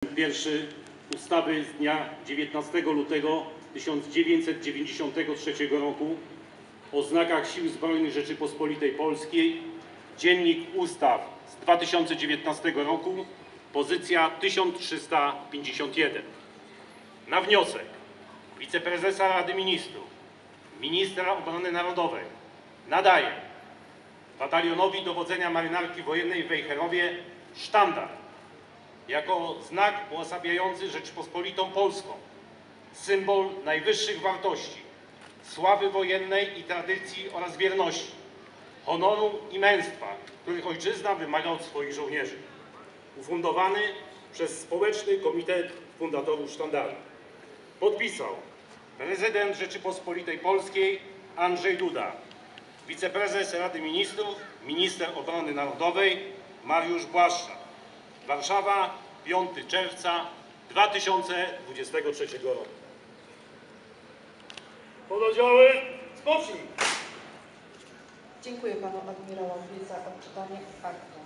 Pierwszy ustawy z dnia 19 lutego 1993 roku o znakach Sił Zbrojnych Rzeczypospolitej Polskiej, Dziennik Ustaw z 2019 roku, pozycja 1351. Na wniosek wiceprezesa Rady Ministrów, ministra obrony narodowej nadaje Batalionowi Dowodzenia Marynarki Wojennej w Wejherowie sztandar jako znak uosabiający Rzeczypospolitą Polską, symbol najwyższych wartości, sławy wojennej i tradycji oraz wierności, honoru i męstwa, których ojczyzna wymaga od swoich żołnierzy. Ufundowany przez Społeczny Komitet Fundatorów Sztandaru. Podpisał prezydent Rzeczypospolitej Polskiej Andrzej Duda, wiceprezes Rady Ministrów, minister obrony narodowej Mariusz Błaszczak. Warszawa, 5 czerwca 2023 roku. Pododdziały, spocznij! Dziękuję panu admirałowi za odczytanie aktu.